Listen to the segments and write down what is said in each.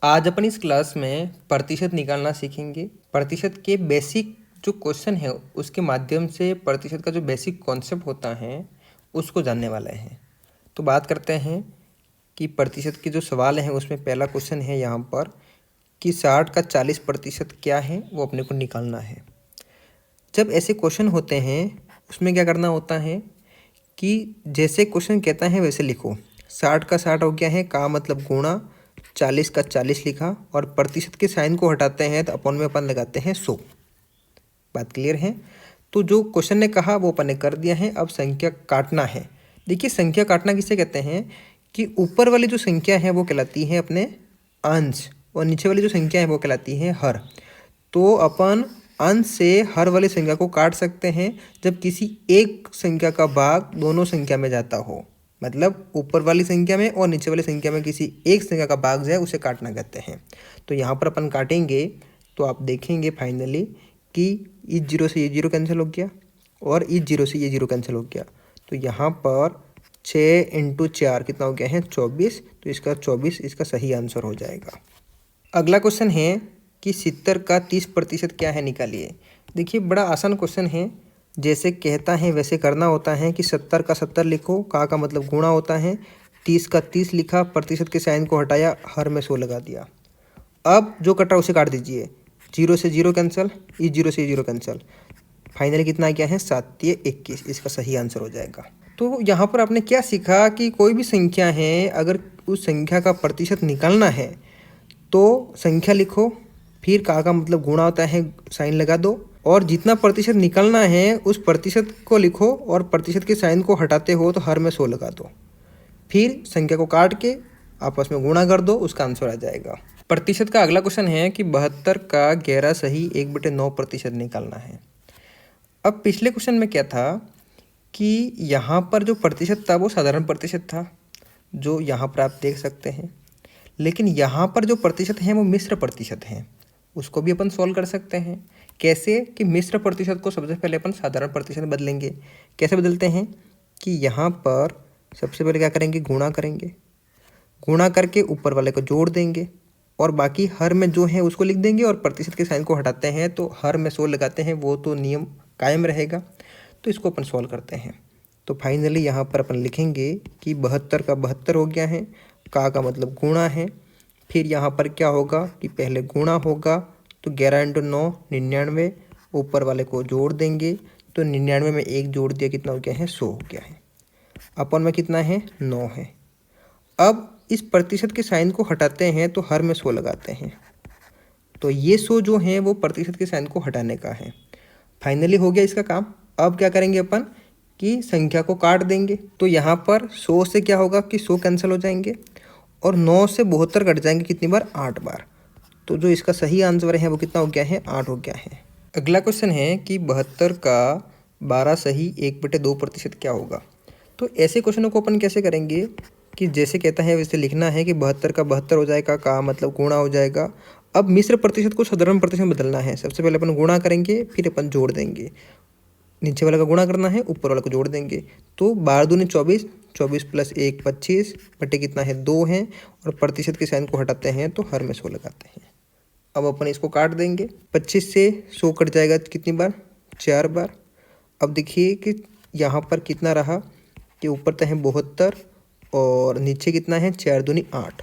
आज अपन इस क्लास में प्रतिशत निकालना सीखेंगे। प्रतिशत के बेसिक जो क्वेश्चन है उसके माध्यम से प्रतिशत का जो बेसिक कॉन्सेप्ट होता है उसको जानने वाले हैं। तो बात करते हैं कि प्रतिशत के जो सवाल हैं उसमें पहला क्वेश्चन है यहाँ पर कि 60 का 40% क्या है, वो अपने को निकालना है। जब ऐसे क्वेश्चन होते हैं उसमें क्या करना होता है कि जैसे क्वेश्चन कहता है वैसे लिखो। 60 का 60 हो गया है, का मतलब गुणा, 40 का 40 लिखा और प्रतिशत के साइन को हटाते हैं तो अपन में अपन लगाते हैं 100। बात क्लियर है? तो जो क्वेश्चन ने कहा वो अपन ने कर दिया है। अब संख्या काटना है। देखिए, संख्या काटना किसे कहते हैं कि ऊपर वाली जो संख्या है वो कहलाती है अपने अंश और नीचे वाली जो संख्या है वो कहलाती है हर। तो अपन अंश से हर वाली संख्या को काट सकते हैं जब किसी एक संख्या का भाग दोनों संख्या में जाता हो। मतलब ऊपर वाली संख्या में और नीचे वाली संख्या में किसी एक संख्या का भाग जाए उसे काटना कहते हैं। तो यहाँ पर अपन काटेंगे तो आप देखेंगे फाइनली कि इस जीरो से ये जीरो कैंसिल हो गया और इस जीरो से ये जीरो कैंसिल हो गया। तो यहाँ पर 6 × 4 कितना हो गया है 24। तो इसका 24 इसका सही आंसर हो जाएगा। अगला क्वेश्चन है कि 70 का 30% क्या है, निकालिए। देखिए, बड़ा आसान क्वेश्चन है। जैसे कहता है वैसे करना होता है कि 70 का 70 लिखो, का मतलब गुणा होता है, 30 का 30 लिखा, प्रतिशत के साइन को हटाया, हर में 100 लगा दिया। अब जो कटा उसे काट दीजिए। 0 से 0 कैंसिल, इस 0 से 0 कैंसिल। फाइनली कितना आ गया है 7 × 21। इसका सही आंसर हो जाएगा। तो यहाँ पर आपने क्या सीखा कि कोई भी संख्या है, अगर उस संख्या का प्रतिशत निकालना है तो संख्या लिखो, फिर का मतलब गुणा होता है, साइन लगा दो और जितना प्रतिशत निकालना है उस प्रतिशत को लिखो और प्रतिशत के साइन को हटाते हो तो हर में 100 लगा दो। फिर संख्या को काट के आपस में गुणा कर दो, उसका आंसर आ जाएगा। प्रतिशत का अगला क्वेश्चन है कि 72 का 11 सही 1/9% निकालना है। अब पिछले क्वेश्चन में क्या था कि यहाँ पर जो प्रतिशत था वो साधारण प्रतिशत था, जो यहाँ पर आप देख सकते हैं। लेकिन यहाँ पर जो प्रतिशत हैं वो मिश्र प्रतिशत हैं। उसको भी अपन सॉल्व कर सकते हैं। कैसे कि मिश्र प्रतिशत को सबसे पहले अपन साधारण प्रतिशत में बदलेंगे। कैसे बदलते हैं कि यहाँ पर सबसे पहले क्या करेंगे, गुणा करेंगे। गुणा करके ऊपर वाले को जोड़ देंगे और बाकी हर में जो है उसको लिख देंगे और प्रतिशत के साइन को हटाते हैं तो हर में 100 लगाते हैं, वो तो नियम कायम रहेगा। तो इसको अपन सॉल्व करते हैं। तो फाइनली यहाँ पर अपन लिखेंगे कि 72 का 72 हो गया है, का मतलब गुणा है। फिर यहाँ पर क्या होगा कि पहले गुणा होगा तो 11 × 9 99, ऊपर वाले को जोड़ देंगे तो 99 में 1 जोड़ दिया, कितना हो गया है 100 हो गया है। अपन में कितना है 9 है। अब इस प्रतिशत के साइन को हटाते हैं तो हर में 100 लगाते हैं। तो ये 100 जो है वो प्रतिशत के साइन को हटाने का है। फाइनली हो गया इसका काम। अब क्या करेंगे अपन कि संख्या को काट देंगे। तो यहाँ पर 100 से क्या होगा कि 100 कैंसिल हो जाएंगे और 9 से 72 कट जाएंगे, कितनी बार 8 बार। तो जो इसका सही आंसर है वो कितना हो गया है 8 हो गया है। अगला क्वेश्चन है कि 72 का 12 सही 1/2% क्या होगा। तो ऐसे क्वेश्चनों को अपन कैसे करेंगे कि जैसे कहता है वैसे लिखना है कि 72 का 72 हो जाएगा, का मतलब गुणा हो जाएगा। अब मिश्र प्रतिशत को साधारण प्रतिशत में बदलना है। सबसे पहले अपन गुणा करेंगे, फिर अपन जोड़ देंगे। नीचे वाले का गुणा करना है, ऊपर वाले को जोड़ देंगे। तो 12 दूनी 24, 24 + 1 25 बटे कितना है 2 है और प्रतिशत के साइन को हटाते हैं तो हर में 100 लगाते हैं। अब अपन इसको काट देंगे। 25 से 100 कट जाएगा, कितनी बार 4 बार। अब देखिए कि यहाँ पर कितना रहा कि ऊपर तो है 72 और नीचे कितना है 4 दूनी 8।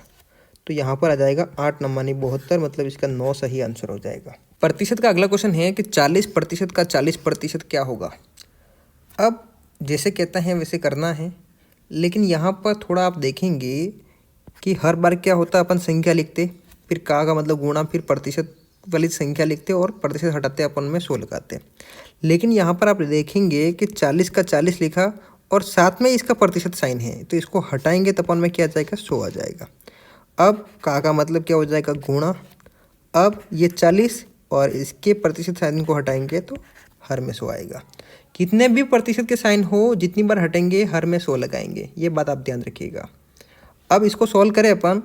तो यहाँ पर आ जाएगा 8 × 9 = 72, मतलब इसका 9 सही आंसर हो जाएगा। प्रतिशत का अगला क्वेश्चन है कि 40% का 40% क्या होगा। अब जैसे कहता है वैसे करना है, लेकिन यहाँ पर थोड़ा आप देखेंगे कि हर बार क्या होता है, अपन संख्या लिखते, फिर का मतलब गुणा, फिर प्रतिशत वाली संख्या लिखते और प्रतिशत हटाते अपन में 100 लगाते। लेकिन यहाँ पर आप देखेंगे कि 40 का 40 लिखा और साथ में इसका प्रतिशत साइन है, तो इसको हटाएंगे तो अपन में क्या आ जाएगा 100 आ जाएगा। अब का मतलब क्या हो जाएगा गुणा। अब ये 40 और इसके प्रतिशत साइन को हटाएंगे तो हर में 100 आएगा। कितने भी प्रतिशत के साइन हो, जितनी बार हटेंगे हर में 100 लगाएंगे, ये बात आप ध्यान रखिएगा। अब इसको सॉल्व करें अपन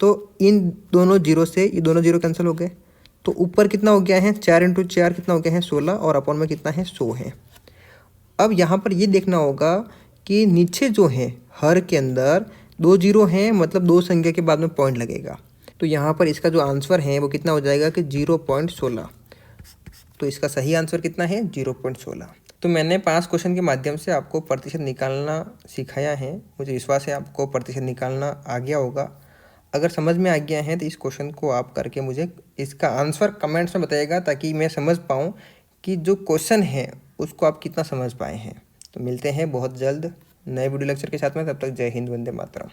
तो इन दोनों जीरो से ये दोनों जीरो कैंसिल हो गए। तो ऊपर कितना हो गया है 4 × 4 कितना हो गया है 16 और अपन में कितना है 100 है। अब यहाँ पर ये देखना होगा कि नीचे जो है हर के अंदर 2 जीरो हैं, मतलब 2 संख्या के बाद में पॉइंट लगेगा। तो यहाँ पर इसका जो आंसर है वो कितना हो जाएगा कि 0.16। तो इसका सही आंसर कितना है 0.16। तो मैंने 5 क्वेश्चन के माध्यम से आपको प्रतिशत निकालना सिखाया है। मुझे विश्वास है आपको प्रतिशत निकालना आ गया होगा। अगर समझ में आ गया है तो इस क्वेश्चन को आप करके मुझे इसका आंसर कमेंट्स में बताइएगा, ताकि मैं समझ पाऊँ कि जो क्वेश्चन है उसको आप कितना समझ पाए हैं। तो मिलते हैं बहुत जल्द नए वीडियो लेक्चर के साथ में। तब तक जय हिंद, वंदे मातरम।